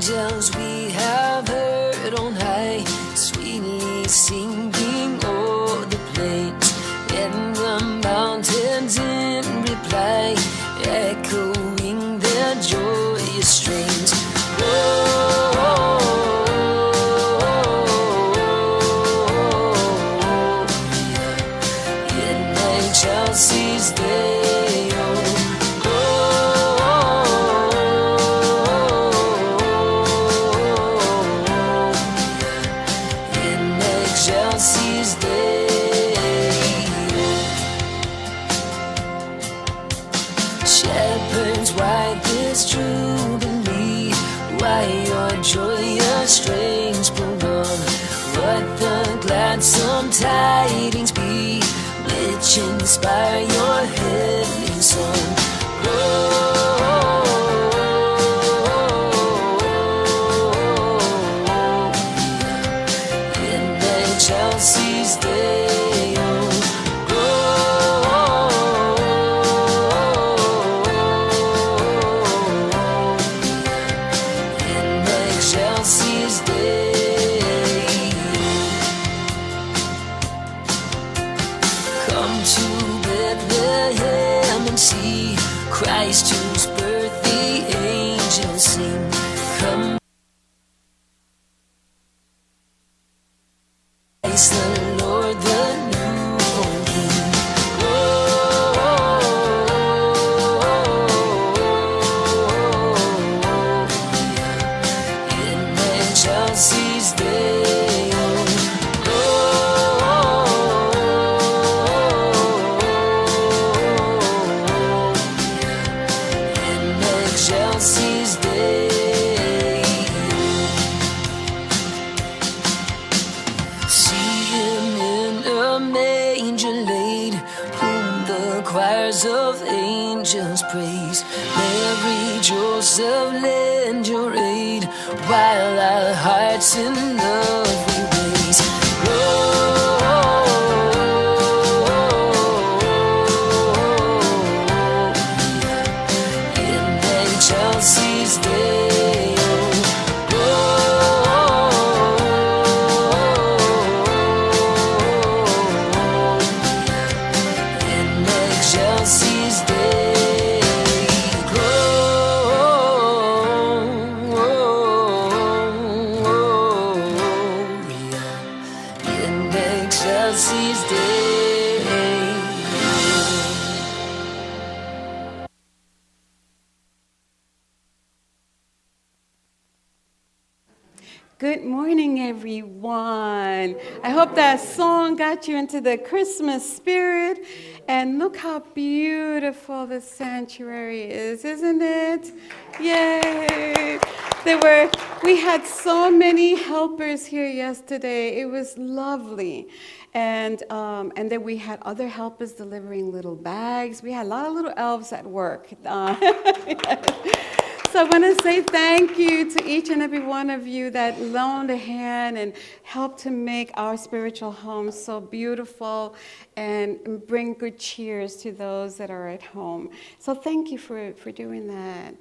angels we have heard on high, sweetly singing o'er the plains, and the mountains in reply, echoing their joyous strains. In Chelsea's day, in Chelsea's day. Shepherds, why this jubilee? Why your joyous strains prolong? What the gladsome tidings be, which inspire your heavenly song? In Chelsea's day, in Chelsea's day. Come to Bethlehem and see Christ, whose birth the angels sing. Come, Christ the Lord, the newborn King. In Chelsea's day, in Chelsea's day. See him in a manger laid, whom the choirs of angels praise. Mary, Joseph, lend your aid, while our hearts in love we raise. In Chelsea's day, in Chelsea's day, in Chelsea's day. Good morning, everyone. I hope that song got you into the Christmas spirit. And look how beautiful the sanctuary is, isn't it? Yay! We had so many helpers here yesterday. It was lovely. And then we had other helpers delivering little bags. We had a lot of little elves at work. So I want to say thank you to each and every one of you that loaned a hand and helped to make our spiritual home so beautiful and bring good cheers to those that are at home. So thank you for doing that.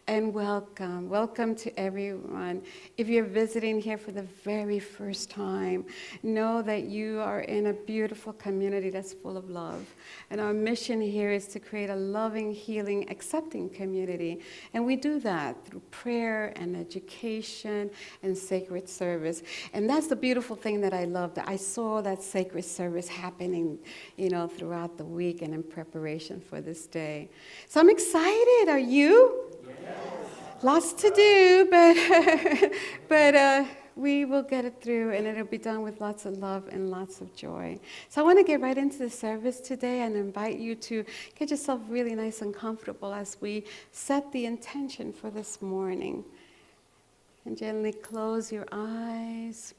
And welcome. Welcome to everyone. If you're visiting here for the very first time, know that you are in a beautiful community that's full of love. And our mission here is to create a loving, healing, accepting community. And we do that through prayer and education and sacred service. And that's the beautiful thing that I love, that I saw that sacred service happening, throughout the week and in preparation for this day. So I'm excited. Are you? Lots to do, but we will get it through, and it'll be done with lots of love and lots of joy. So I want to get right into the service today and invite you to get yourself really nice and comfortable as we set the intention for this morning. And gently close your eyes.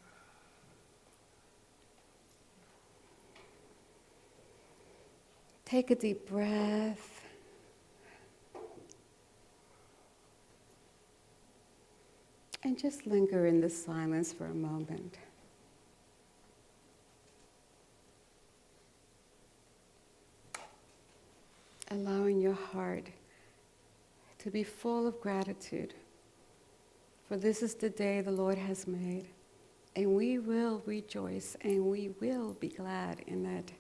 Take a deep breath. And just linger in the silence for a moment. Allowing your heart to be full of gratitude For this is the day the Lord has made, and we will rejoice and we will be glad in it.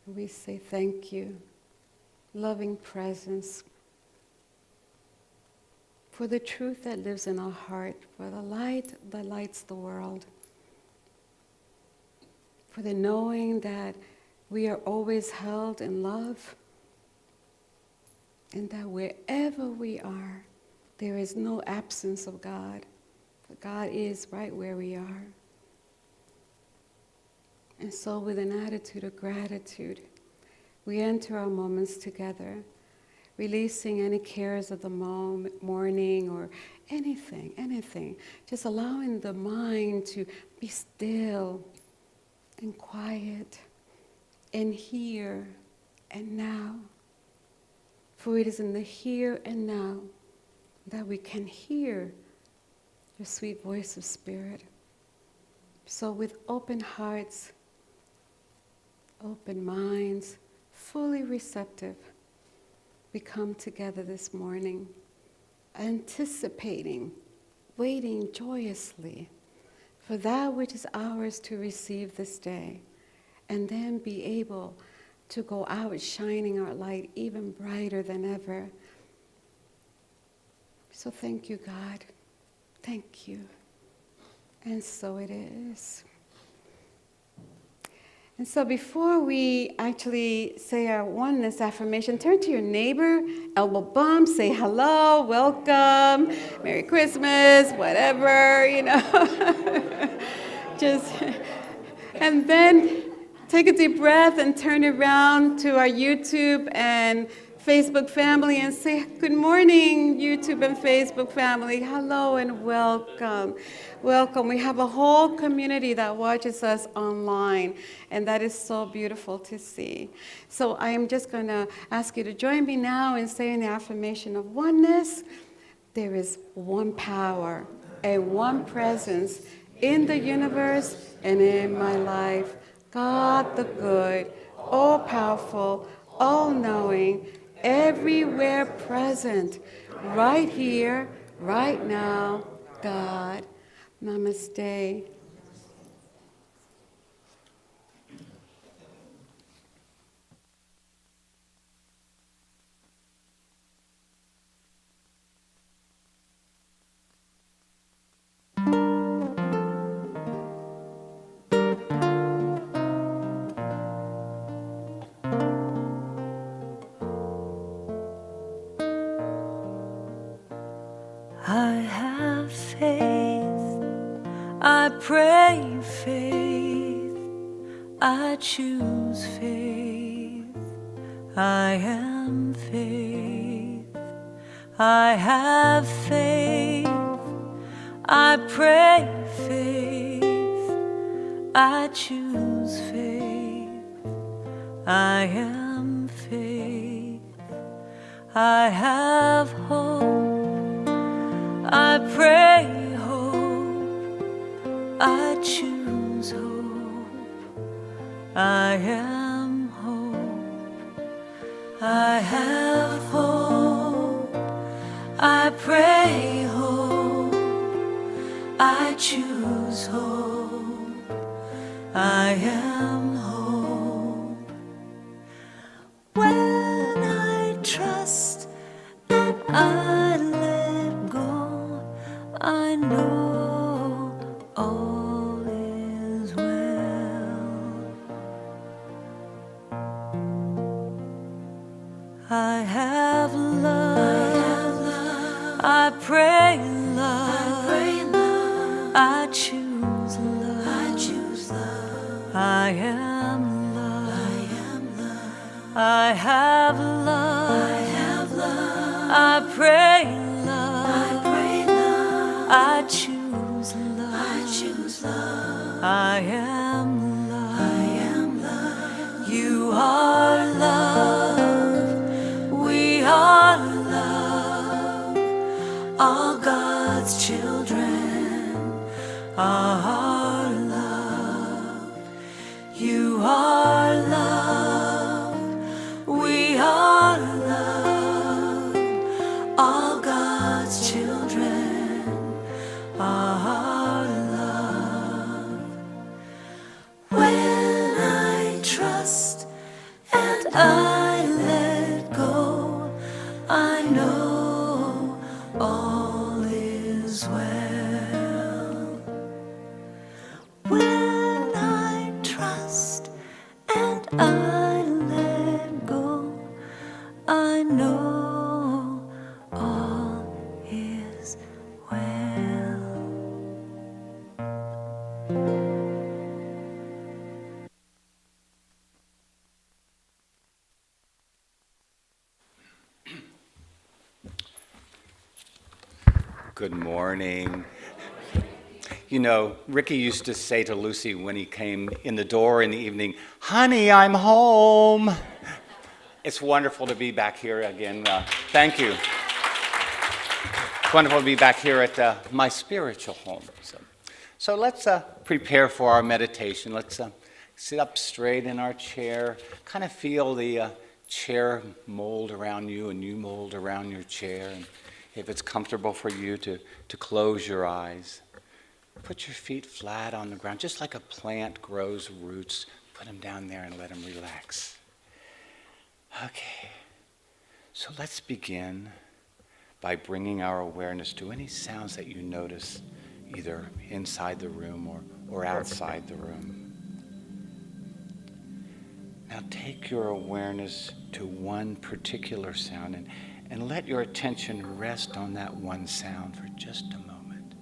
We say thank you, loving presence, for the truth that lives in our heart, for the light that lights the world, for the knowing that we are always held in love, and that wherever we are, there is no absence of God, for God is right where we are. And so with an attitude of gratitude, we enter our moments together, releasing any cares of the morning or anything, just allowing the mind to be still and quiet and here and now. For it is in the here and now that we can hear your sweet voice of Spirit. So with open hearts, open minds, fully receptive, we come together this morning, anticipating, waiting joyously for that which is ours to receive this day, and then be able to go out shining our light even brighter than ever. So thank you, God. Thank you. And so it is. And so before we actually say our oneness affirmation, turn to your neighbor, elbow bump, say hello, welcome, Merry Christmas, whatever, Just, and then take a deep breath and turn around to our YouTube and Facebook family and say, good morning, YouTube and Facebook family. Hello and welcome. Welcome. We have a whole community that watches us online, and that is so beautiful to see. So I am just going to ask you to join me now in saying the affirmation of oneness. There is one power and one presence in the universe and in my life. God the good, all-powerful, all-knowing, everywhere present, right here, right now, God. Namaste. I have faith, I pray faith, I choose faith, I am faith. I have faith, I pray faith, I choose faith, I am faith. I have hope, I pray hope, I choose hope, I am hope. I have hope, I pray hope, I choose hope, I am hope. When I trust and I let go, I know all is well. I have love, I pray love, I choose love, I am love, I have love, I pray love, I choose love, I am love, you are love, we are love, all God's children are love, you are love, we are love, know all is well. When I trust and I let go, I know all is well. Good morning. You know, Ricky used to say to Lucy when he came in the door in the evening, "Honey, I'm home." It's wonderful to be back here again. Thank you. It's wonderful to be back here at my spiritual home. So let's prepare for our meditation. Let's sit up straight in our chair. Kind of feel the chair mold around you and you mold around your chair. And if it's comfortable for you to close your eyes, put your feet flat on the ground, just like a plant grows roots. Put them down there and let them relax. Okay, so let's begin by bringing our awareness to any sounds that you notice, either inside the room or outside the room. Now take your awareness to one particular sound and let your attention rest on that one sound for just a moment.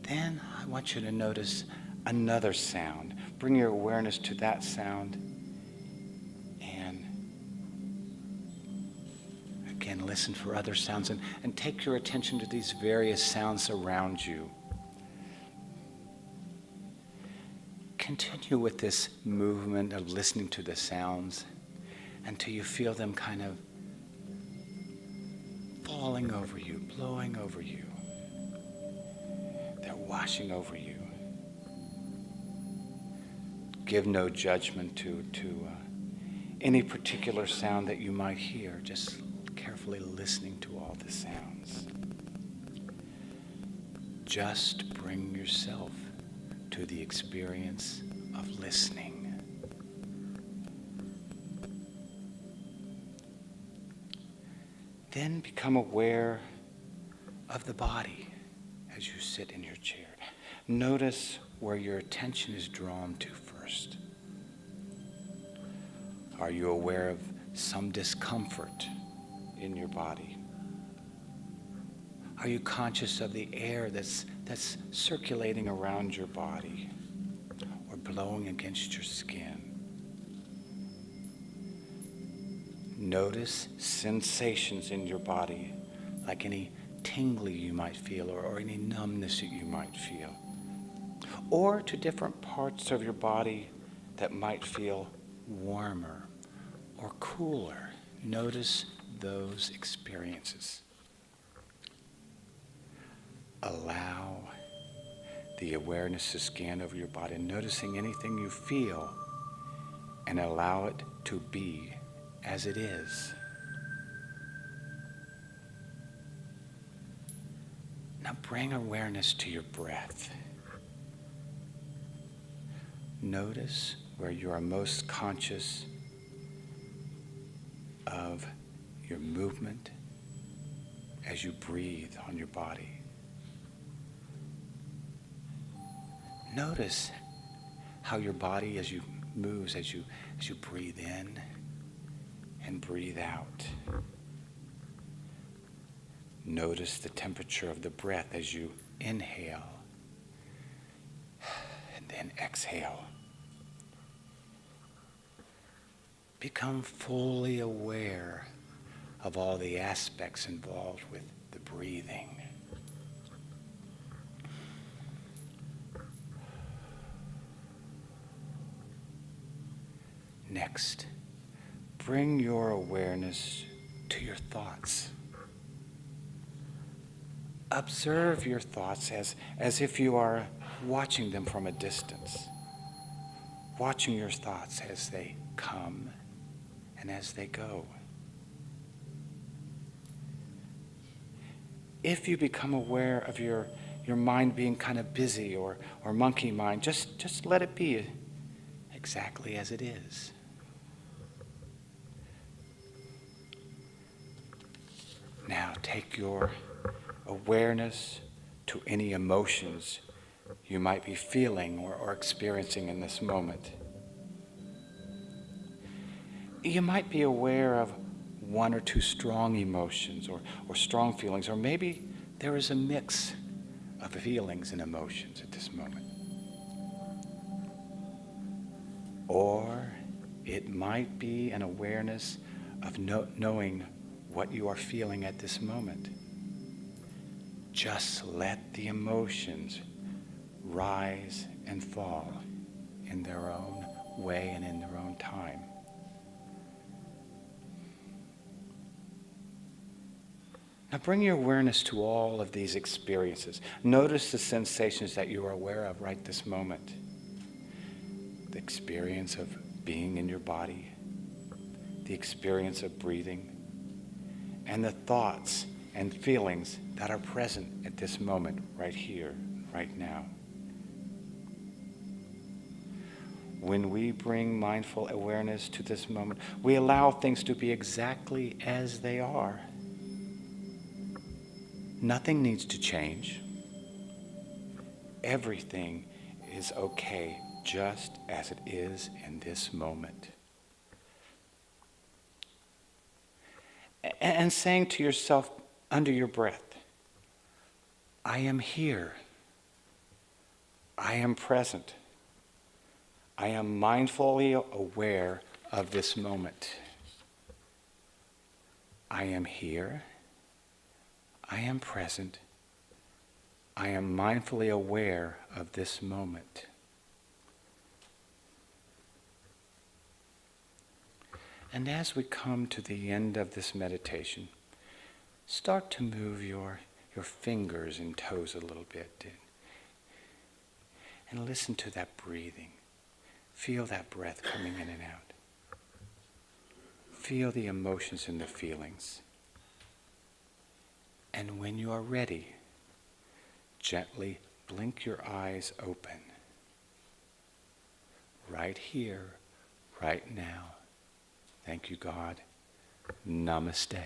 Then I want you to notice another sound. Bring your awareness to that sound. And again, listen for other sounds and take your attention to these various sounds around you. Continue with this movement of listening to the sounds until you feel them kind of falling over you, blowing over you. They're washing over you. Give no judgment to any particular sound that you might hear, just carefully listening to all the sounds. Just bring yourself to the experience of listening. Then become aware of the body as you sit in your chair. Notice where your attention is drawn to first. Are you aware of some discomfort in your body? Are you conscious of the air that's circulating around your body or blowing against your skin? Notice sensations in your body, like any tingling you might feel or any numbness that you might feel. Or to different parts of your body that might feel warmer or cooler. Notice those experiences. Allow the awareness to scan over your body, noticing anything you feel, and allow it to be as it is. Now bring awareness to your breath. Notice where you are most conscious of your movement as you breathe on your body. Notice how your body as you moves, as you breathe in and breathe out. Notice the temperature of the breath as you inhale and then exhale. Become fully aware of all the aspects involved with the breathing. Next, bring your awareness to your thoughts. Observe your thoughts as if you are watching them from a distance. Watching your thoughts as they come and as they go. If you become aware of your mind being kind of busy or monkey mind, just let it be exactly as it is. take your awareness to any emotions you might be feeling or experiencing in this moment. You might be aware of one or two strong emotions or strong feelings, or maybe there is a mix of feelings and emotions at this moment. Or it might be an awareness of knowing what you are feeling at this moment. Just let the emotions rise and fall in their own way and in their own time. Now bring your awareness to all of these experiences. Notice the sensations that you are aware of right this moment. The experience of being in your body, the experience of breathing, and the thoughts and feelings that are present at this moment, right here, right now. When we bring mindful awareness to this moment, we allow things to be exactly as they are. Nothing needs to change. Everything is okay just as it is in this moment. And saying to yourself under your breath, I am here. I am present. I am mindfully aware of this moment. I am here. I am present. I am mindfully aware of this moment. And as we come to the end of this meditation, start to move your fingers and toes a little bit. And listen to that breathing. Feel that breath coming in and out. Feel the emotions and the feelings. And when you are ready, gently blink your eyes open. Right here, right now. Thank you, God. Namaste.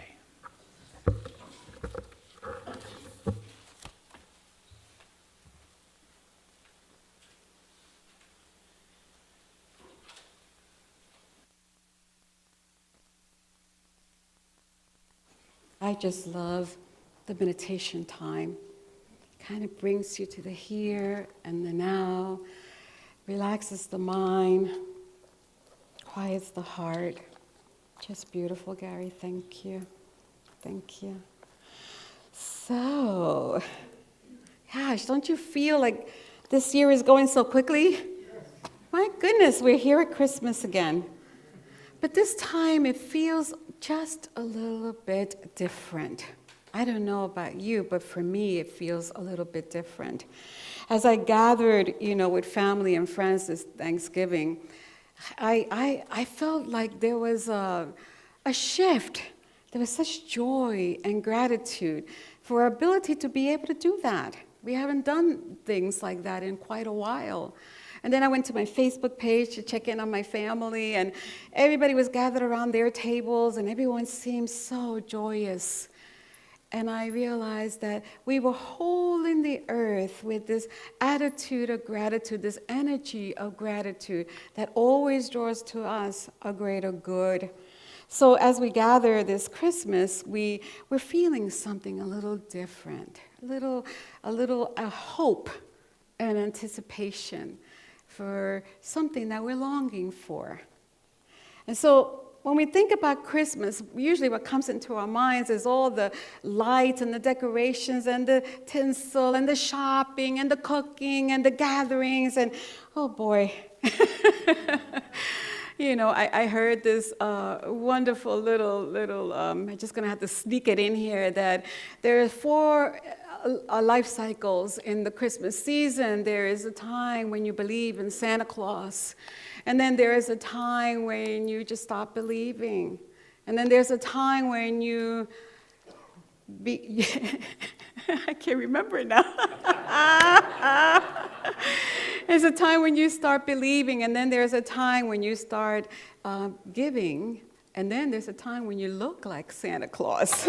I just love the meditation time. Kind of brings you to the here and the now, relaxes the mind, quiets the heart. Just beautiful, Gary. Thank you. Thank you. So, gosh, don't you feel like this year is going so quickly? My goodness, we're here at Christmas again. But this time it feels just a little bit different. I don't know about you, but for me it feels a little bit different. As I gathered, with family and friends this Thanksgiving, I felt like there was a shift. There was such joy and gratitude for our ability to be able to do that. We haven't done things like that in quite a while. And then I went to my Facebook page to check in on my family, and everybody was gathered around their tables, and everyone seemed so joyous. And I realized that we were holding the earth with this attitude of gratitude, this energy of gratitude that always draws to us a greater good. So as we gather this Christmas, we're feeling something a little different, a hope and anticipation for something that we're longing for. And so when we think about Christmas, usually what comes into our minds is all the lights and the decorations and the tinsel and the shopping and the cooking and the gatherings and, oh boy. I heard this wonderful little I'm just going to have to sneak it in here, that there are 4 life cycles in the Christmas season. There is a time when you believe in Santa Claus. And then there is a time when you just stop believing. And then there's a time when you I can't remember it now. There's a time when you start believing, and then there's a time when you start giving And then there's a time when you look like Santa Claus.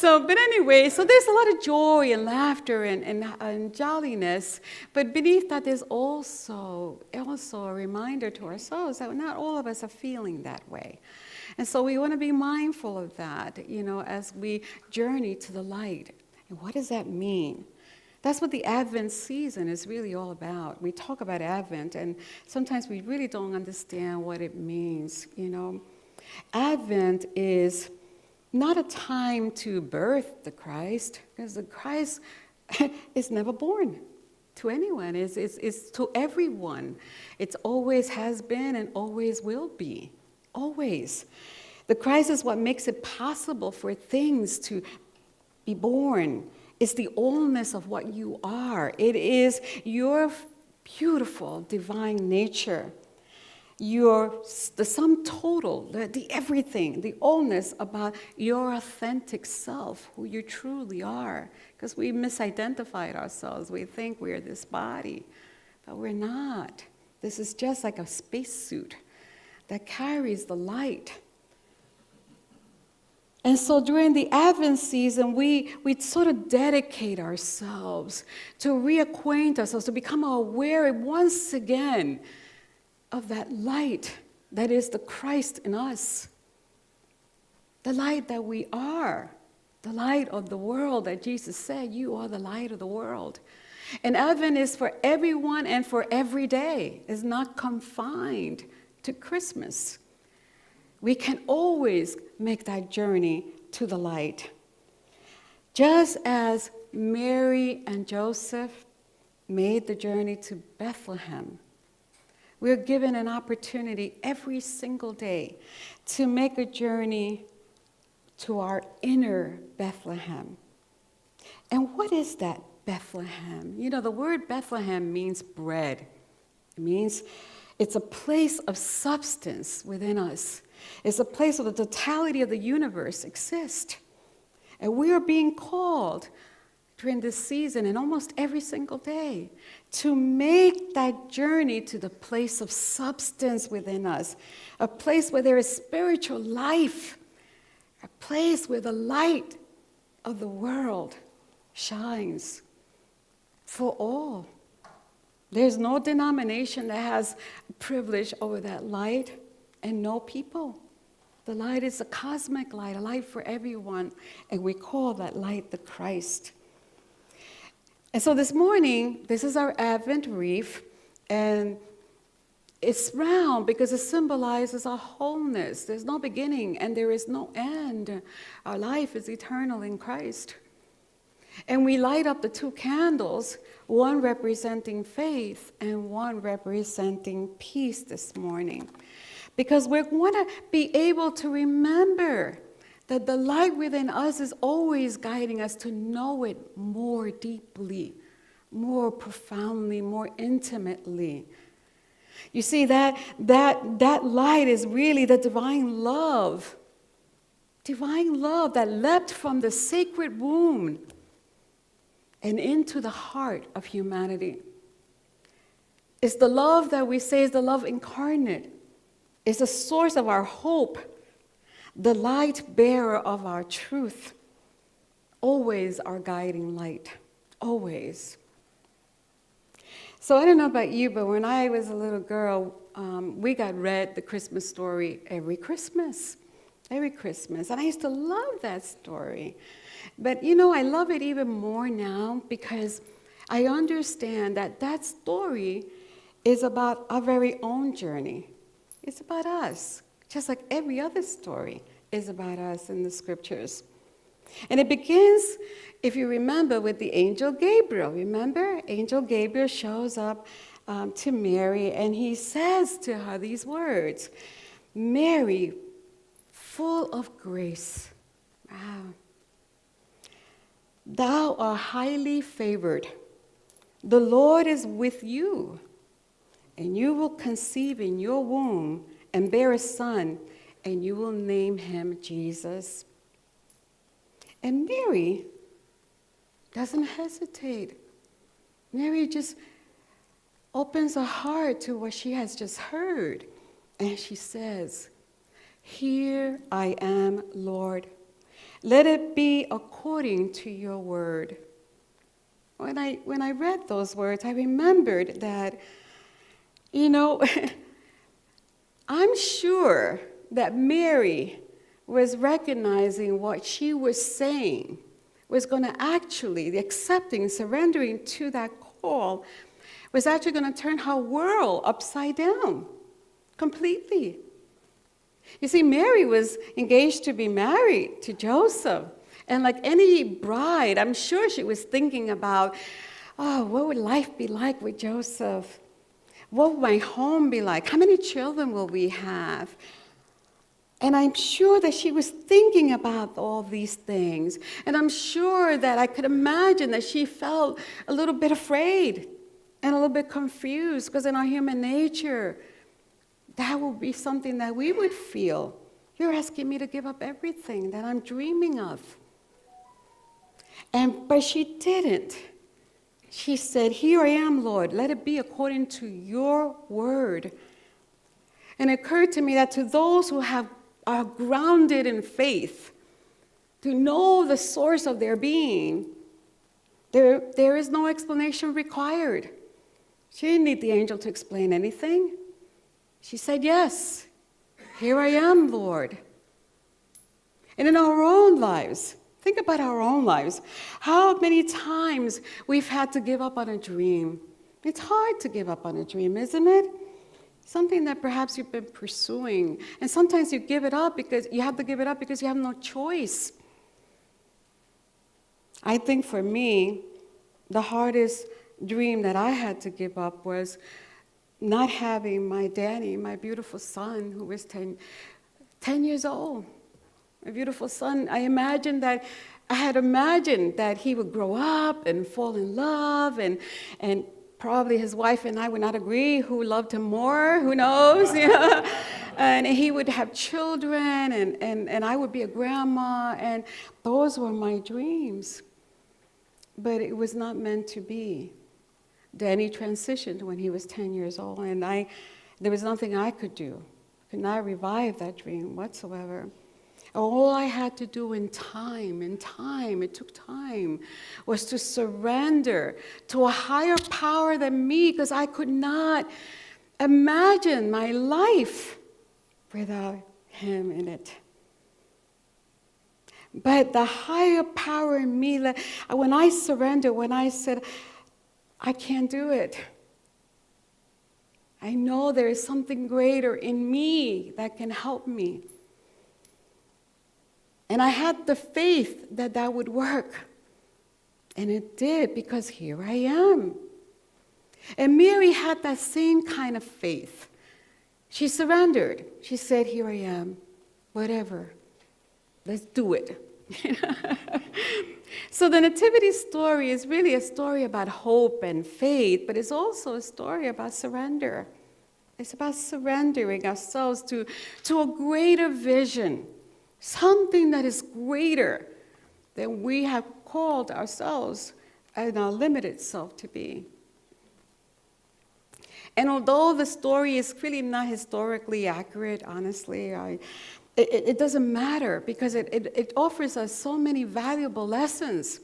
But anyway, so there's a lot of joy and laughter and jolliness. But beneath that, there's also a reminder to ourselves that not all of us are feeling that way. And so we want to be mindful of that, as we journey to the light. And what does that mean? That's what the Advent season is really all about. We talk about Advent, and sometimes we really don't understand what it means, Advent is not a time to birth the Christ, because the Christ is never born to anyone. It's to everyone. It's always has been and always will be. Always. The Christ is what makes it possible for things to be born. It's the allness of what you are. It is your beautiful divine nature. The sum total, the everything, the allness about your authentic self, who you truly are. Because we misidentified ourselves. We think we're this body, but we're not. This is just like a spacesuit that carries the light. And so during the Advent season, we sort of dedicate ourselves to reacquaint ourselves, to become aware once again of that light that is the Christ in us, the light that we are, the light of the world that Jesus said, you are the light of the world. And Advent is for everyone and for every day. It's not confined to Christmas. We can always make that journey to the light. Just as Mary and Joseph made the journey to Bethlehem, we're given an opportunity every single day to make a journey to our inner Bethlehem. And what is that Bethlehem? The word Bethlehem means bread. It means it's a place of substance within us. It's a place where the totality of the universe exists. And we are being called during this season and almost every single day to make that journey to the place of substance within us, a place where there is spiritual life, a place where the light of the world shines for all. There's no denomination that has privilege over that light, and no people. The light is a cosmic light, a light for everyone, and we call that light the Christ. And so this morning, this is our Advent wreath, and it's round because it symbolizes our wholeness. There's no beginning and there is no end. Our life is eternal in Christ. And we light up the two candles, one representing faith and one representing peace this morning. Because we want to be able to remember that the light within us is always guiding us to know it more deeply, more profoundly, more intimately. You see, that light is really the divine love that leapt from the sacred womb and into the heart of humanity. It's the love that we say is the love incarnate. It's the source of our hope, the light bearer of our truth, always our guiding light, always. So I don't know about you, but when I was a little girl, we got read the Christmas story every Christmas. And I used to love that story. But I love it even more now because I understand that story is about our very own journey. It's about us, just like every other story is about us in the scriptures. And it begins, if you remember, with the angel Gabriel. Remember? Angel Gabriel shows up to Mary and he says to her these words, Mary, full of grace. Wow. Thou art highly favored. The Lord is with you, and you will conceive in your womb and bear a son, and you will name him Jesus. And Mary doesn't hesitate. Mary just opens her heart to what she has just heard. And she says, "Here I am, Lord. Let it be according to your word." When I read those words, I remembered that, I'm sure that Mary was recognizing what she was saying was going to actually, the accepting, surrendering to that call, was actually going to turn her world upside down completely. You see, Mary was engaged to be married to Joseph. And like any bride, I'm sure she was thinking about, oh, what would life be like with Joseph? What would my home be like? How many children will we have? And I'm sure that she was thinking about all these things. And I'm sure that I could imagine that she felt a little bit afraid and a little bit confused, because in our human nature, that would be something that we would feel. You're asking me to give up everything that I'm dreaming of. But she didn't. She said, "Here I am, Lord. Let it be according to your word." And it occurred to me that to those who are grounded in faith, to know the source of their being, there is no explanation required. She didn't need the angel to explain anything. She said, "Yes, here I am, Lord." And in our own lives, think about our own lives. How many times we've had to give up on a dream. It's hard to give up on a dream, isn't it? Something that perhaps you've been pursuing. And sometimes you give it up because you have to give it up because you have no choice. I think for me, the hardest dream that I had to give up was not having my Danny, my beautiful son, who was 10 years old. My beautiful son. I had imagined that he would grow up and fall in love, and probably his wife and I would not agree who loved him more, who knows, and he would have children, and I would be a grandma, and those were my dreams. But it was not meant to be. Danny transitioned when he was 10 years old, and there was nothing I could do. I could not revive that dream whatsoever. All I had to do it took time, was to surrender to a higher power than me, because I could not imagine my life without him in it. But the higher power in me, when I surrendered, when I said, I can't do it, I know there is something greater in me that can help me. And I had the faith that that would work. And it did, because here I am. And Mary had that same kind of faith. She surrendered. She said, "Here I am, whatever, let's do it." So the Nativity story is really a story about hope and faith, but it's also a story about surrender. It's about surrendering ourselves to a greater vision, something that is greater than we have called ourselves and our limited self to be. And although the story is really not historically accurate, honestly, it doesn't matter, because it offers us so many valuable lessons.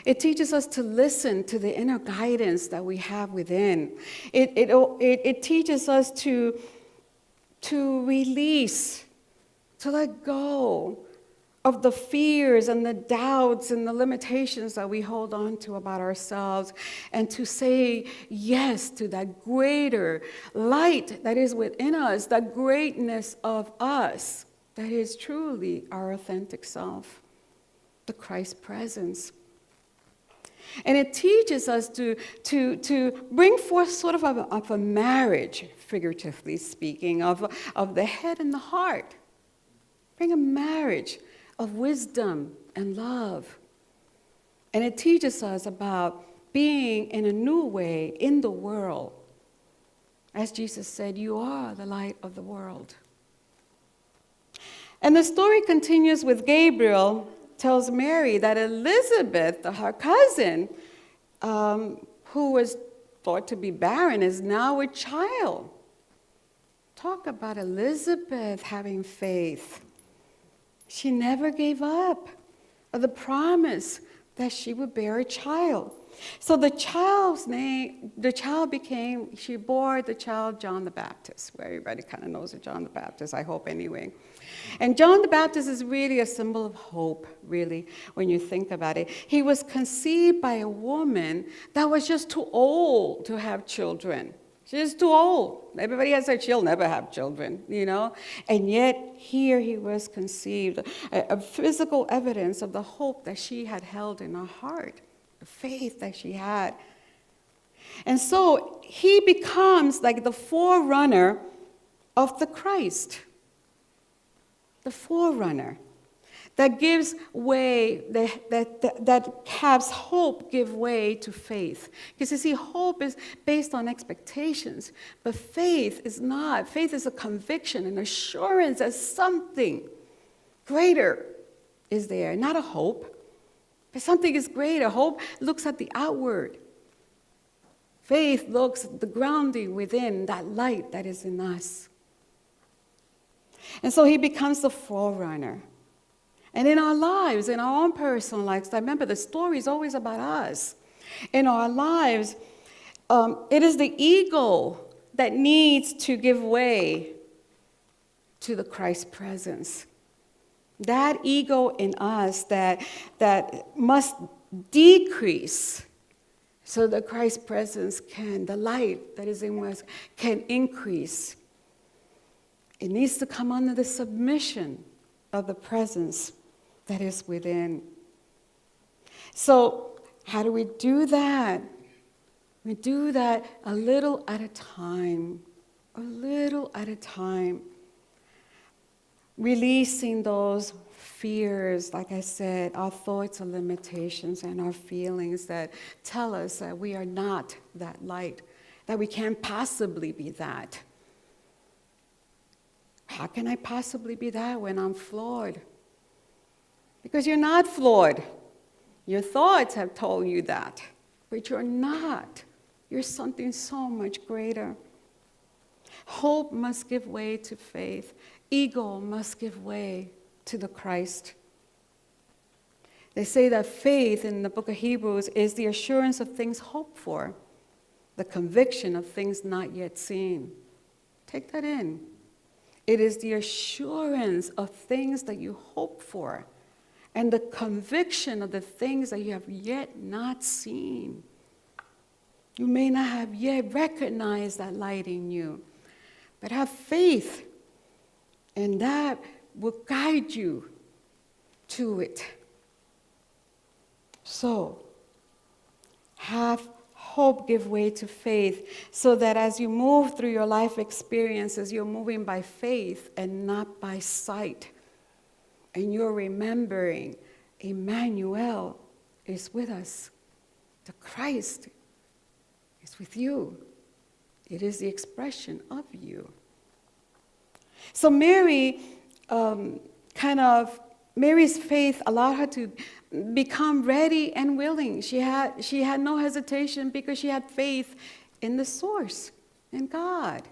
It teaches us to listen to the inner guidance that we have within. It teaches us to release, to let go of the fears and the doubts and the limitations that we hold on to about ourselves, and to say yes to that greater light that is within us, that greatness of us that is truly our authentic self, the Christ presence. And it teaches us to bring forth sort of a marriage, figuratively speaking, of the head and the heart. Bring a marriage of wisdom and love. And it teaches us about being in a new way in the world. As Jesus said, "You are the light of the world." And the story continues with Gabriel tells Mary that Elizabeth, her cousin, who was thought to be barren is now a child. Talk about Elizabeth having faith. She never gave up the promise that she would bear a child. So she bore the child John the Baptist, where everybody kind of knows of John the Baptist, I hope anyway. And John the Baptist is really a symbol of hope, really, when you think about it. He was conceived by a woman that was just too old to have children. She's too old. Everybody has said she'll never have children, you know. And yet here he was conceived, a physical evidence of the hope that she had held in her heart, the faith that she had. And so he becomes like the forerunner of the Christ, the forerunner that gives way, that has hope give way to faith. Because you see, hope is based on expectations, but faith is not. Faith is a conviction, an assurance that something greater is there, not a hope, but something is greater. Hope looks at the outward. Faith looks at the grounding within, that light that is in us. And so he becomes the forerunner. And in our lives, in our own personal lives, I remember the story is always about us. In our lives, it is the ego that needs to give way to the Christ presence. That ego in us that must decrease so that Christ's presence the light that is in us can increase. It needs to come under the submission of the presence that is within. So how do we do that? We do that a little at a time, releasing those fears, like I said, our thoughts and limitations and our feelings that tell us that we are not that light, that we can't possibly be that. How can I possibly be that when I'm flawed? Because you're not flawed. Your thoughts have told you that, but you're not. You're something so much greater. Hope must give way to faith. Ego must give way to the Christ. They say that faith in the book of Hebrews is the assurance of things hoped for, the conviction of things not yet seen. Take that in. It is the assurance of things that you hope for and the conviction of the things that you have yet not seen. You may not have yet recognized that light in you, but have faith, and that will guide you to it. So, have hope give way to faith, so that as you move through your life experiences, you're moving by faith and not by sight. And you're remembering, Emmanuel is with us. The Christ is with you. It is the expression of you. So Mary, Mary's faith allowed her to become ready and willing. She had no hesitation because she had faith in the source, in God.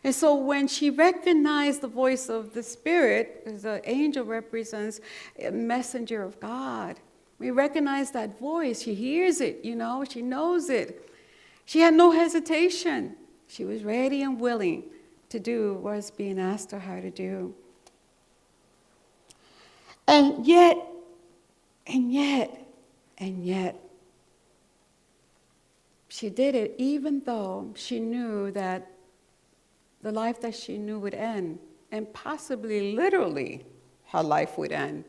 And so when she recognized the voice of the Spirit, because the angel represents a messenger of God, we recognize that voice. She hears it, she knows it. She had no hesitation. She was ready and willing to do what was being asked of her to do. And yet, she did it even though she knew that the life that she knew would end, and possibly literally her life would end.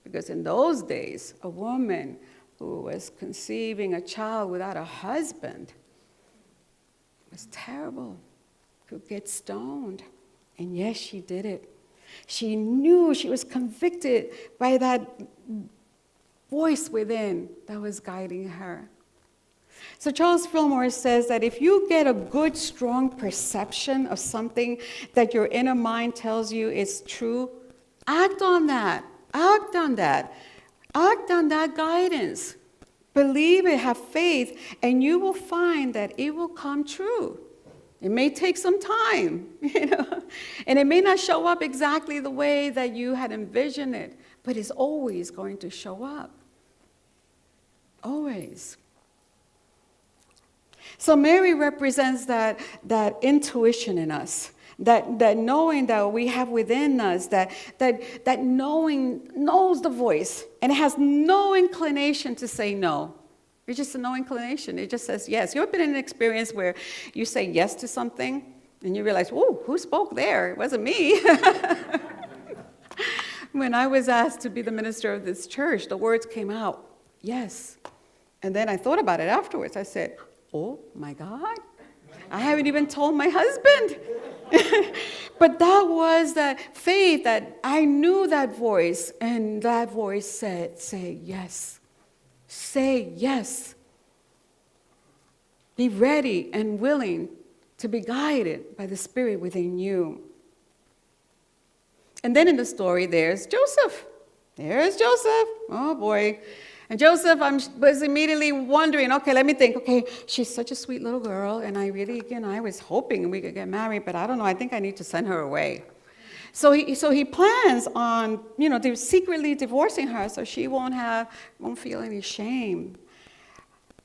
Because in those days, a woman who was conceiving a child without a husband was terrible, could get stoned. And yes, she did it. She knew, she was convicted by that voice within that was guiding her. So Charles Fillmore says that if you get a good, strong perception of something that your inner mind tells you is true, act on that. Act on that. Act on that guidance. Believe it, have faith, and you will find that it will come true. It may take some time, and it may not show up exactly the way that you had envisioned it, but it's always going to show up. Always. So Mary represents that intuition in us, that knowing that we have within us, that knowing knows the voice, and it has no inclination to say no. It's just no inclination. It just says yes. You ever been in an experience where you say yes to something, and you realize, whoa, who spoke there? It wasn't me. When I was asked to be the minister of this church, the words came out, yes. And then I thought about it afterwards. I said, oh my God, I haven't even told my husband. But that was that faith that I knew that voice, and that voice said, say yes. Say yes. Be ready and willing to be guided by the Spirit within you. And then in the story, there's Joseph. There's Joseph. Oh boy. And Joseph, I was immediately wondering, okay, let me think. Okay, she's such a sweet little girl, and I was hoping we could get married, but I don't know. I think I need to send her away. So he plans on, secretly divorcing her so she won't feel any shame.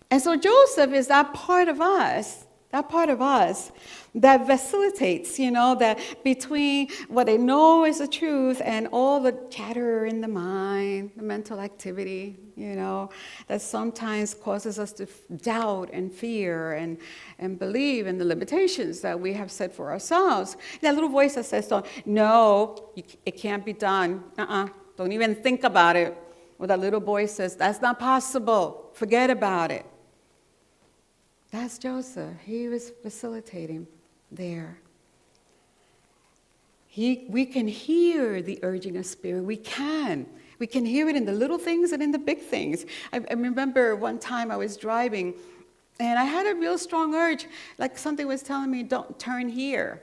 And so Joseph is that part of us that facilitates, that between what they know is the truth and all the chatter in the mind, the mental activity, that sometimes causes us to doubt and fear and believe in the limitations that we have set for ourselves. That little voice that says, no, it can't be done. Don't even think about it. Or that little voice says, that's not possible. Forget about it. That's Joseph. He was facilitating there. We can hear the urging of Spirit. We can hear it in the little things and in the big things. I remember one time I was driving, and I had a real strong urge, like something was telling me, don't turn here.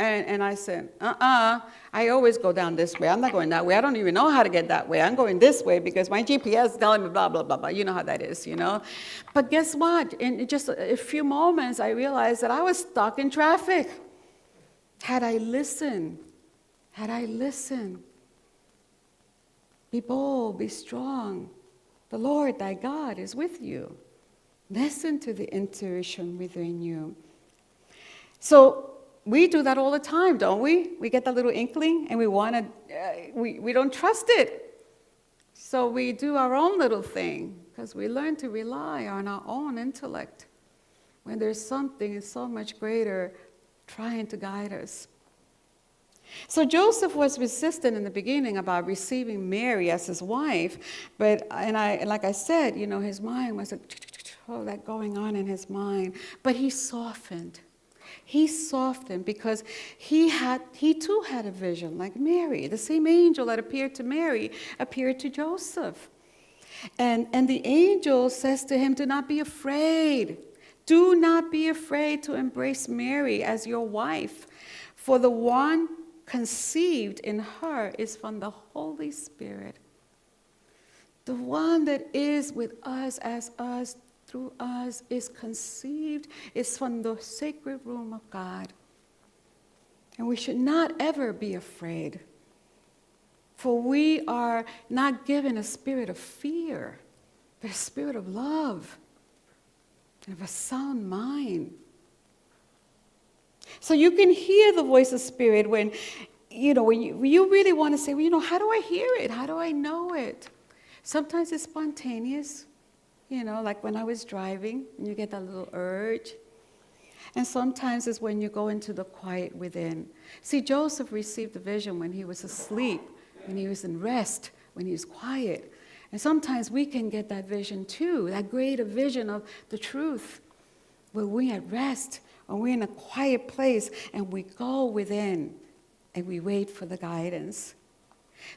And I said, I always go down this way. I'm not going that way. I don't even know how to get that way. I'm going this way because my GPS is telling me blah, blah, blah, blah. You know how that is, But guess what? In just a few moments, I realized that I was stuck in traffic. Had I listened, be bold, be strong. The Lord thy God is with you. Listen to the intuition within you. So, we do that all the time, don't we? We get that little inkling and we don't trust it. So we do our own little thing because we learn to rely on our own intellect when there's something so much greater trying to guide us. So Joseph was resistant in the beginning about receiving Mary as his wife, like I said, his mind was that going on in his mind, but he softened. He softened because he too had a vision like Mary. The same angel that appeared to Mary appeared to Joseph. And the angel says to him, do not be afraid. Do not be afraid to embrace Mary as your wife. For the one conceived in her is from the Holy Spirit. The one that is with us as us, through us, is conceived, is from the sacred room of God. And we should not ever be afraid, for we are not given a spirit of fear, but a spirit of love, and of a sound mind. So you can hear the voice of Spirit when you really want to say, how do I hear it? How do I know it? Sometimes it's spontaneous. Like when I was driving, and you get that little urge. And sometimes it's when you go into the quiet within. See, Joseph received the vision when he was asleep, when he was in rest, when he was quiet. And sometimes we can get that vision too, that greater vision of the truth, where we're at rest, or we're in a quiet place, and we go within, and we wait for the guidance.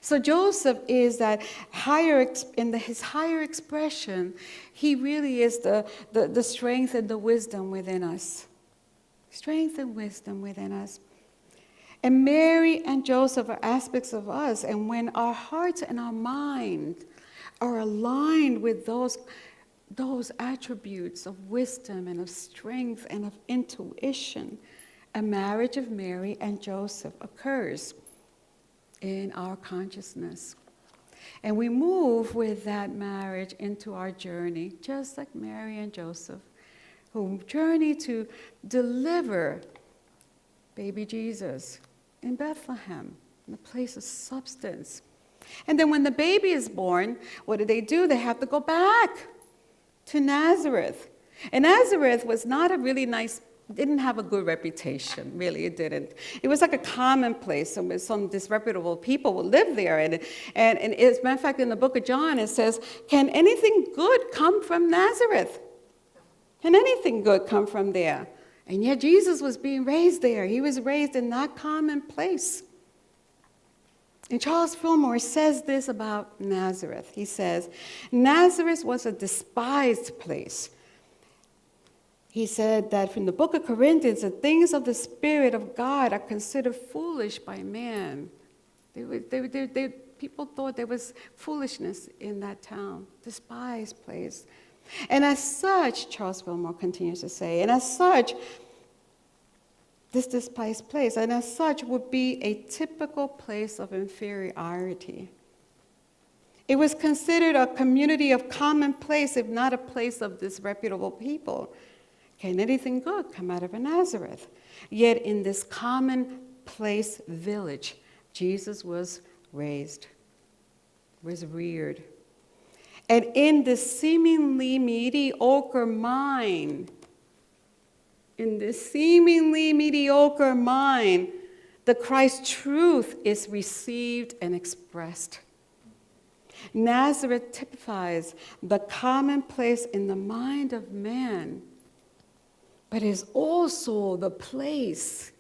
So Joseph is that his higher expression, he really is the strength and the wisdom within us. Strength and wisdom within us. And Mary and Joseph are aspects of us. And when our hearts and our mind are aligned with those those attributes of wisdom and of strength and of intuition, a marriage of Mary and Joseph occurs in our consciousness. And we move with that marriage into our journey, just like Mary and Joseph, who journey to deliver baby Jesus in Bethlehem, in a place of substance. And then when the baby is born, what do? They have to go back to Nazareth. And Nazareth was not a really nice, didn't have a good reputation, really, it didn't. It was like a common place, some disreputable people would live there. And as a matter of fact, in the book of John, it says, can anything good come from Nazareth? Can anything good come from there? And yet Jesus was being raised there. He was raised in that common place. And Charles Fillmore says this about Nazareth. He says, Nazareth was a despised place. He said that from the book of Corinthians, the things of the Spirit of God are considered foolish by man. People thought there was foolishness in that town, despised place. And as such, Charles Fillmore continues to say, and as such, this despised place, and as such would be a typical place of inferiority. It was considered a community of commonplace, if not a place of disreputable people. Can anything good come out of a Nazareth? Yet in this commonplace village, Jesus was raised, was reared. And in this seemingly mediocre mind, the Christ truth is received and expressed. Nazareth typifies the commonplace in the mind of man, but is also the place,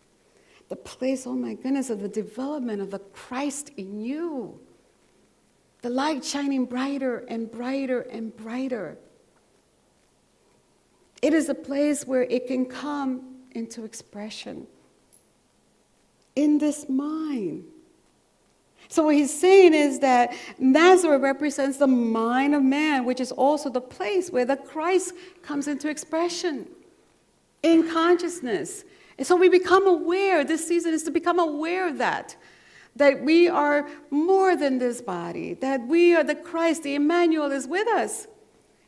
oh my goodness, of the development of the Christ in you. The light shining brighter and brighter and brighter. It is a place where it can come into expression in this mind. So what he's saying is that Nazareth represents the mind of man, which is also the place where the Christ comes into expression in consciousness. And so we become aware, this season is to become aware of that we are more than this body, that we are the Christ, the Emmanuel is with us,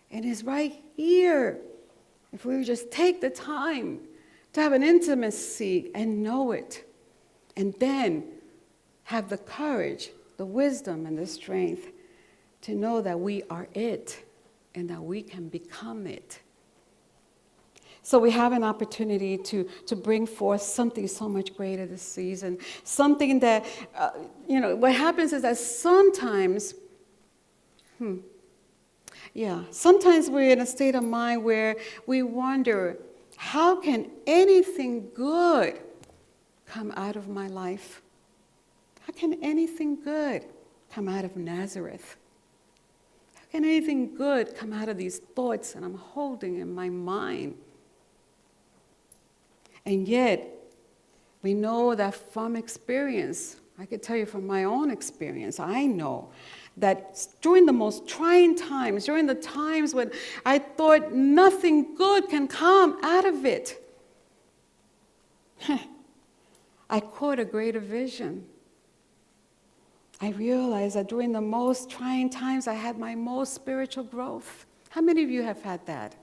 and is right here. If we just take the time to have an intimacy and know it, and then have the courage, the wisdom, and the strength to know that we are it and that we can become it. So we have an opportunity to bring forth something so much greater this season. Something that, what happens is that sometimes we're in a state of mind where we wonder, how can anything good come out of my life? How can anything good come out of Nazareth? How can anything good come out of these thoughts that I'm holding in my mind? And yet, we know that from experience, I could tell you from my own experience, I know that during the most trying times, during the times when I thought nothing good can come out of it, I caught a greater vision. I realized that during the most trying times, I had my most spiritual growth. How many of you have had that?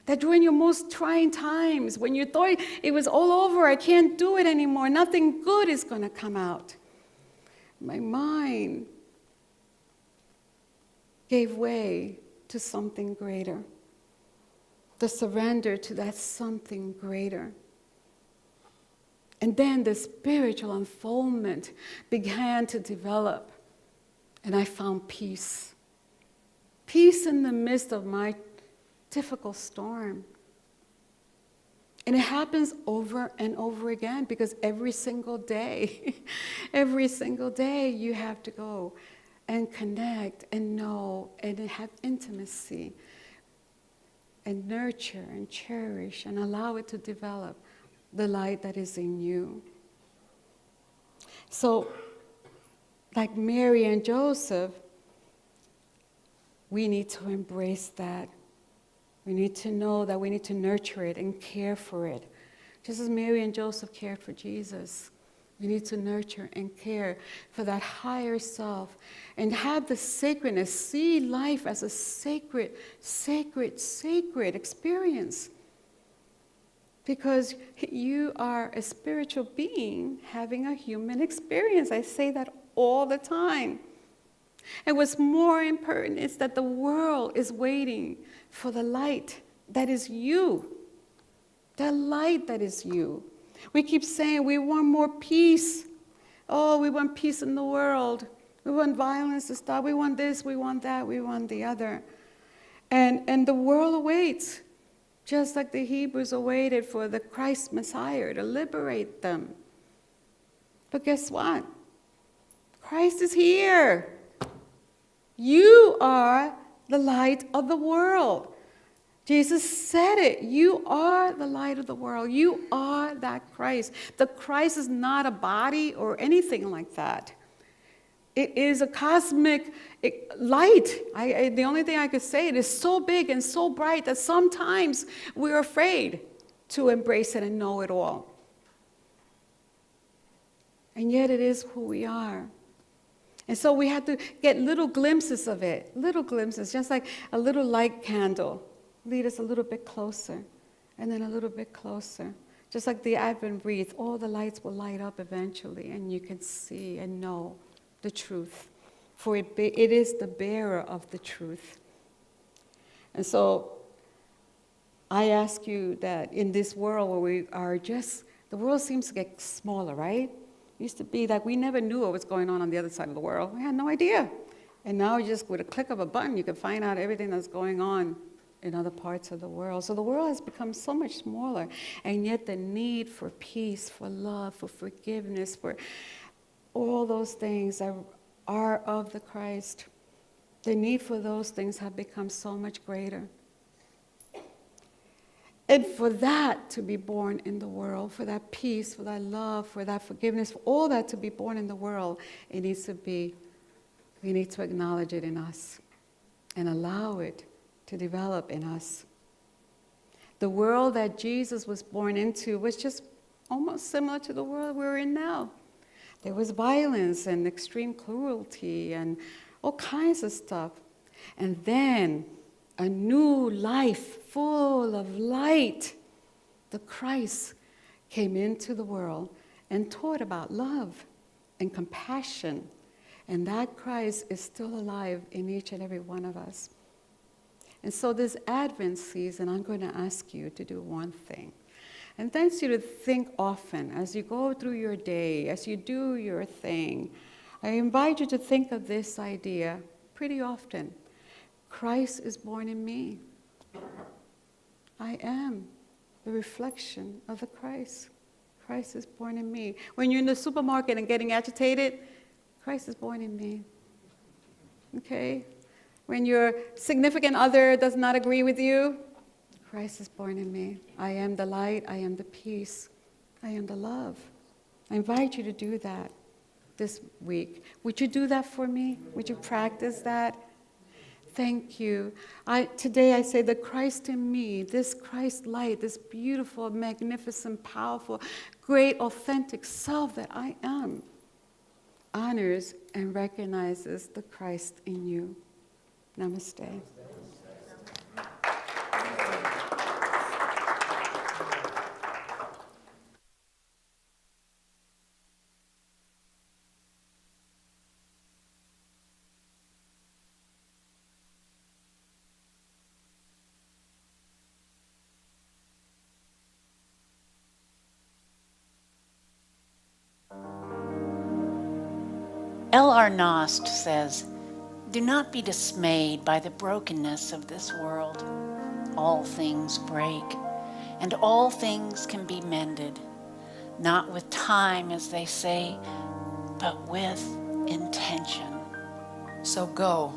That during your most trying times, when you thought it was all over, I can't do it anymore, nothing good is going to come out. My mind gave way to something greater. The surrender to that something greater. And then the spiritual unfoldment began to develop. And I found peace. Peace in the midst of my difficult storm. And it happens over and over again because every single day you have to go and connect and know and have intimacy and nurture and cherish and allow it to develop the light that is in you. So, like Mary and Joseph, we need to embrace that We need to know that we need to nurture it and care for it. Just as Mary and Joseph cared for Jesus, we need to nurture and care for that higher self and have the sacredness, see life as a sacred, sacred, sacred experience. Because you are a spiritual being having a human experience. I say that all the time. And what's more important is that the world is waiting for the light that is you. The light that is you. We keep saying we want more peace. Oh, we want peace in the world. We want violence to stop. We want this, we want that, we want the other. And the world awaits, just like the Hebrews awaited for the Christ Messiah to liberate them. But guess what? Christ is here. You are the light of the world. Jesus said it. You are the light of the world. You are that Christ. The Christ is not a body or anything like that. It is a cosmic light. The only thing I could say, it is so big and so bright that sometimes we're afraid to embrace it and know it all. And yet it is who we are. And so we have to get little glimpses of it, little glimpses, just like a little light candle. Lead us a little bit closer, and then a little bit closer. Just like the Advent wreath, all the lights will light up eventually, and you can see and know the truth. For it is the bearer of the truth. And so I ask you that in this world where we are just, the world seems to get smaller, right? It used to be that we never knew what was going on the other side of the world. We had no idea. And now just with a click of a button, you can find out everything that's going on in other parts of the world. So the world has become so much smaller, and yet the need for peace, for love, for forgiveness, for all those things are of the Christ. The need for those things have become so much greater. And for that to be born in the world, for that peace, for that love, for that forgiveness, for all that to be born in the world, we need to acknowledge it in us and allow it to develop in us. The world that Jesus was born into was just almost similar to the world we're in now. There was violence and extreme cruelty and all kinds of stuff. And then a new life full of light, the Christ, came into the world and taught about love and compassion. And that Christ is still alive in each and every one of us. And so this Advent season, I'm going to ask you to do one thing. And thanks you to think often as you go through your day, as you do your thing. I invite you to think of this idea pretty often. Christ is born in me. I am the reflection of the Christ. Christ is born in me. When you're in the supermarket and getting agitated, Christ is born in me. Okay? When your significant other does not agree with you, Christ is born in me. I am the light. I am the peace. I am the love. I invite you to do that this week. Would you do that for me? Would you practice that? Thank you. Today I say the Christ in me, this Christ light, this beautiful, magnificent, powerful, great, authentic self that I am, honors and recognizes the Christ in you. Namaste. L.R. Nost says, "Do not be dismayed by the brokenness of this world. All things break, and all things can be mended, not with time, as they say, but with intention." So go,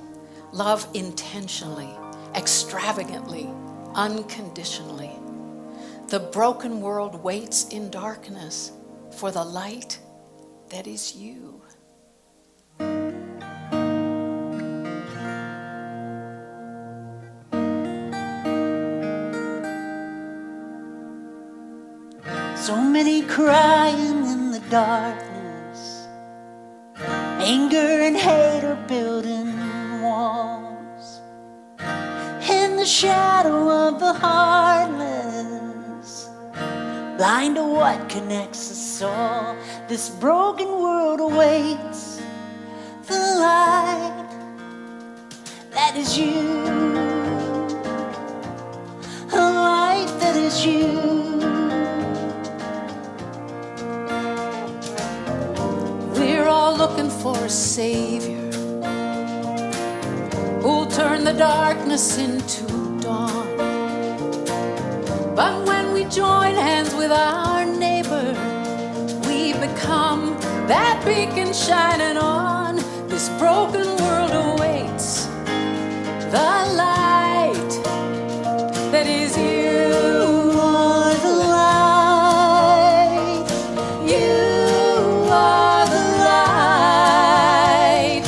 love intentionally, extravagantly, unconditionally. The broken world waits in darkness for the light that is you. So many crying in the darkness. Anger and hate are building walls. In the shadow of the heartless, blind to what connects us all. This broken world awaits the light that is you, a light that is you. We're all looking for a Savior who'll turn the darkness into dawn. But when we join hands with our neighbor, we become that beacon shining on. This broken world awaits the light that is you. You are the light. You are the light.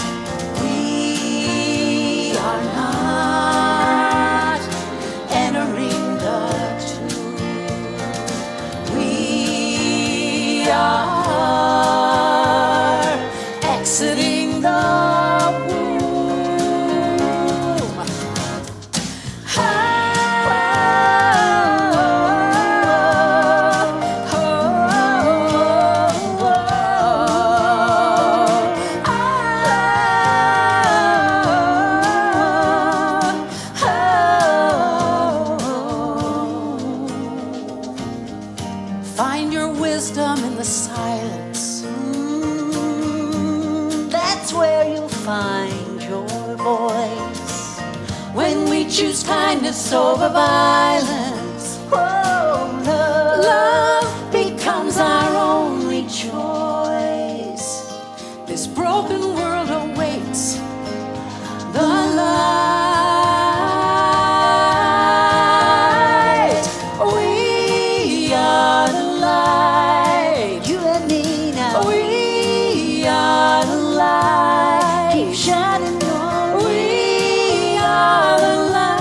We are not entering the tomb. We are exiting the womb. Find your wisdom in the silence. That's where you'll find your voice. When we choose kindness over violence, Oh, love, love becomes our only choice. this broken world awaits the light. We are the light. You and me now. We are the light. Keep shining on. We are the light.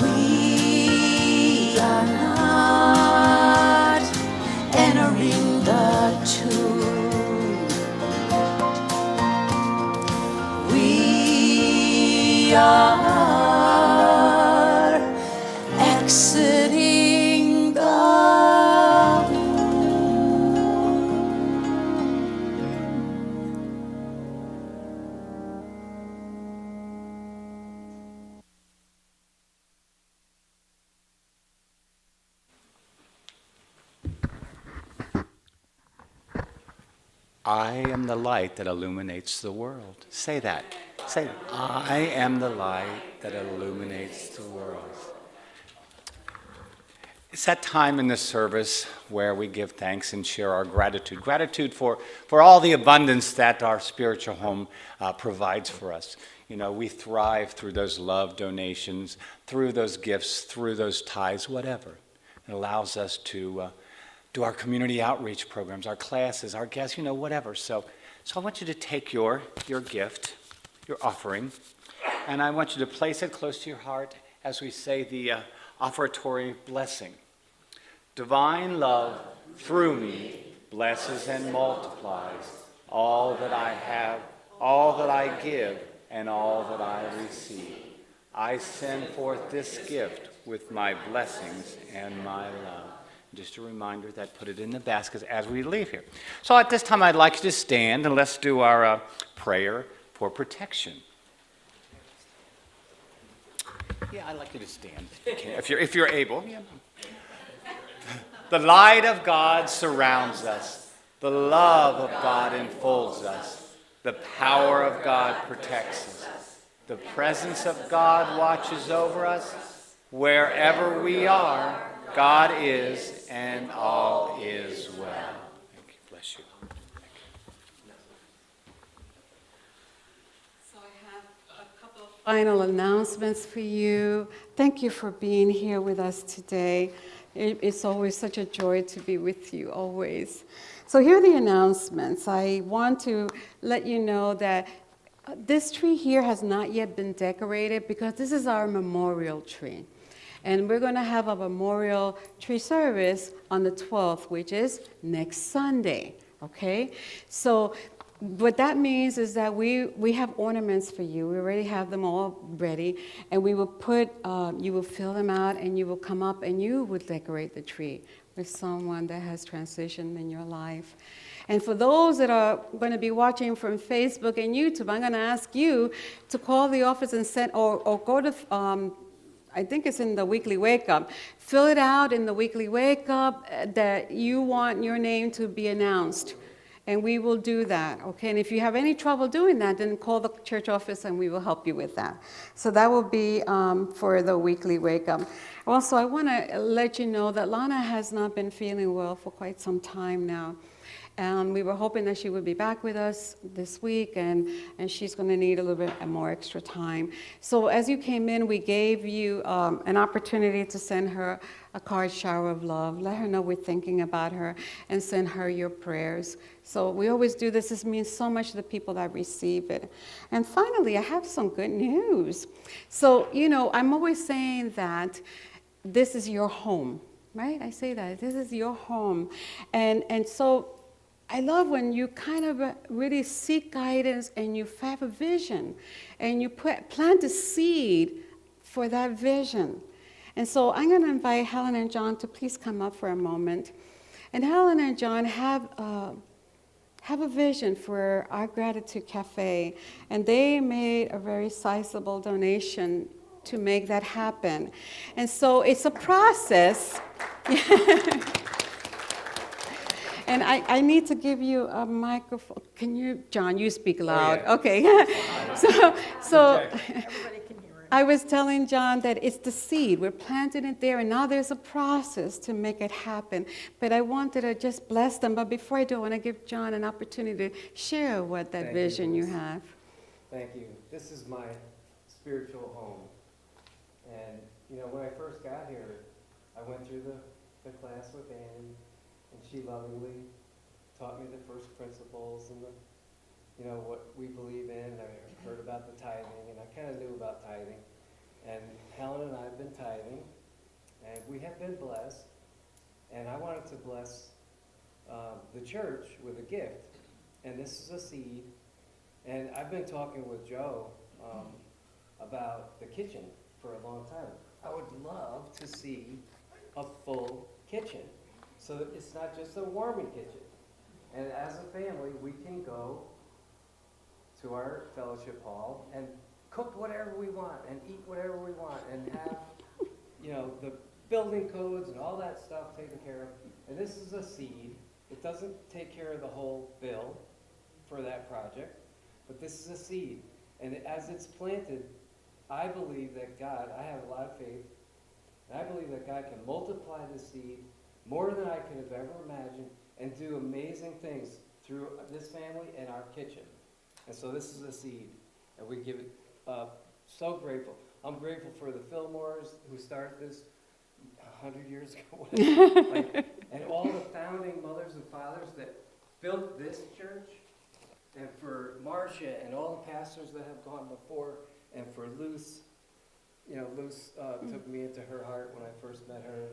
We are not entering the tomb. We are exiting the I am the light that illuminates the world. Say that. Say that. I am the light that illuminates the world. It's that time in the service where we give thanks and share our gratitude. Gratitude for all the abundance that our spiritual home provides for us. You know, we thrive through those love donations, through those gifts, through those tithes, whatever. It allows us to do our community outreach programs, our classes, our guests, you know, whatever. So I want you to take your gift, your offering, and I want you to place it close to your heart as we say the offertory blessing. Divine love through me blesses and multiplies all that I have, all that I give, and all that I receive. I send forth this gift with my blessings and my love. Just a reminder that put it in the basket as we leave here. So at this time, I'd like you to stand and let's do our prayer for protection. Yeah, I'd like you to stand if you're able. Yeah. The light of God surrounds us. The love of God enfolds us. The power of God protects us. The presence of God watches over us. Wherever we are, God is, and all is well. Thank you. Bless you. So I have a couple of final announcements for you. Thank you for being here with us today. It's always such a joy to be with you, always. So here are the announcements. I want to let you know that this tree here has not yet been decorated because this is our memorial tree. And we're going to have a memorial tree service on the 12th, which is next Sunday, okay? So what that means is that we have ornaments for you. We already have them all ready. And we will you will fill them out, and you will come up and you will decorate the tree with someone that has transitioned in your life. And for those that are going to be watching from Facebook and YouTube, I'm going to ask you to call the office and send, or go to, I think it's in the weekly wake up. Fill it out in the weekly wake up that you want your name to be announced. And we will do that, okay? And if you have any trouble doing that, then call the church office and we will help you with that. So that will be for the weekly wake up. Also, I want to let you know that Lana has not been feeling well for quite some time now. And we were hoping that she would be back with us this week, and she's going to need a little bit more extra time. So as you came in, we gave you an opportunity to send her a card shower of love. Let her know we're thinking about her, and send her your prayers. So we always do this. This means so much to the people that receive it. And finally, I have some good news. So, you know, I'm always saying that this is your home, right? I say that. This is your home. And so I love when you kind of really seek guidance and you have a vision and you plant a seed for that vision. And so I'm going to invite Helen and John to please come up for a moment. And Helen and John have a vision for our Gratitude Cafe, and they made a very sizable donation to make that happen. And so it's a process. And I need to give you a microphone. Can you, John, you speak loud. Oh, Okay. yeah. so I was telling John that it's the seed. We're planting it there, and now there's a process to make it happen. But I wanted to just bless them. But before I do, I want to give John an opportunity to share what that vision you have. Thank you. This is my spiritual home. And, you know, when I first got here, I went through the class with Annie. And she lovingly taught me the first principles and what we believe in. I heard about the tithing, and I kind of knew about tithing. And Helen and I have been tithing, and we have been blessed. And I wanted to bless the church with a gift, and this is a seed. And I've been talking with Joe about the kitchen for a long time. I would love to see a full kitchen. So it's not just a warming kitchen. And as a family, we can go to our fellowship hall and cook whatever we want and eat whatever we want and have, the building codes and all that stuff taken care of. And this is a seed. It doesn't take care of the whole bill for that project, but this is a seed. And as it's planted, I believe that God, I have a lot of faith, and I believe that God can multiply the seed more than I could have ever imagined, and do amazing things through this family and our kitchen. And so this is a seed, and we give it so grateful. I'm grateful for the Fillmores who started this 100 years ago, and all the founding mothers and fathers that built this church, and for Marcia and all the pastors that have gone before, and for Luce. Luce took me into her heart when I first met her.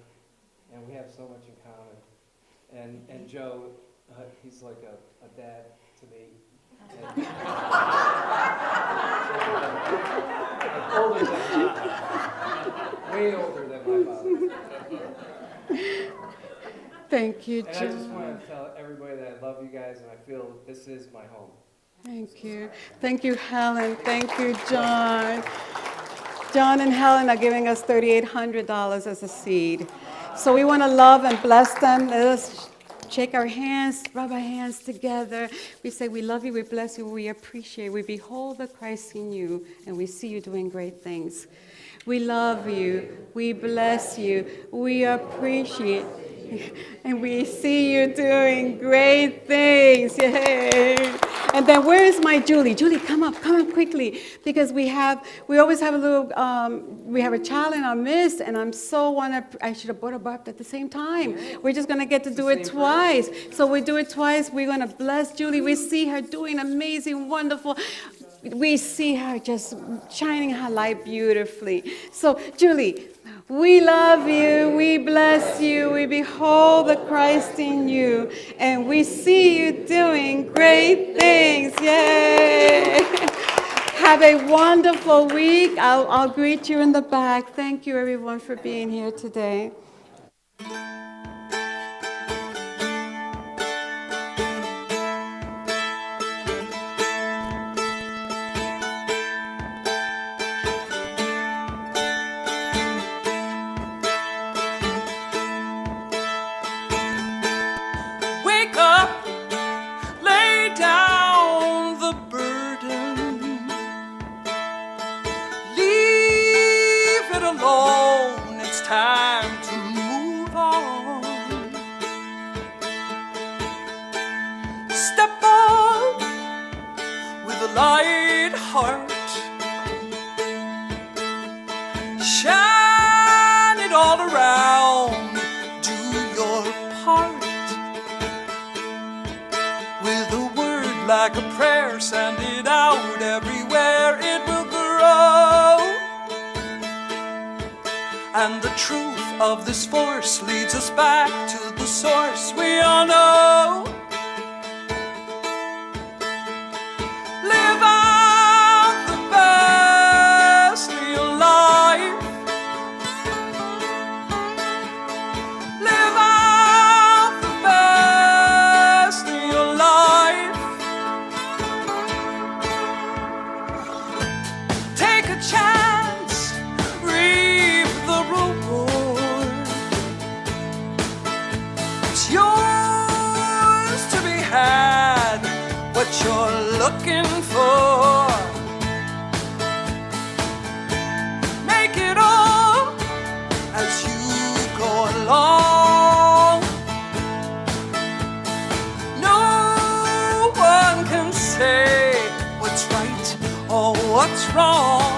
And we have so much in common. And Joe, he's like a dad to me. Older than my father. Way older than my father. Thank you, John. And I just want to tell everybody that I love you guys, and I feel this is my home. Thank you. Thank you, Helen. Thank you, John. John and Helen are giving us $3,800 as a seed. So we want to love and bless them. Let us shake our hands, rub our hands together. We say, we love you, we bless you, we appreciate. We behold the Christ in you, and we see you doing great things. We love you, we bless you, we appreciate you, and we see you doing great things. Yay! And then where is my Julie? Julie, come up quickly, because we always have a little, we have a child in our midst, and I should have brought her up at the same time. We're just going to get to do it twice. So we do it twice. We're going to bless Julie. We see her doing amazing, wonderful. We see her just shining her light beautifully. So Julie, We love you, we bless you, we behold the Christ in you, and we see you doing great things. Yay! Have a wonderful week. I'll greet you in the back. Thank you, everyone, for being here today. Wake up, lay down the burden, leave it alone, it's time to move on. Step up with a light heart, shine it all around, do your part. With a word like a prayer, send it out everywhere, it will grow. And the truth of this force leads us back to the source we all know. Live out the best real life. Live out the best real life. Take a chance, reap the reward. It's yours to be had, what you're looking for. Make it all as you go along. No one can say what's right or what's wrong.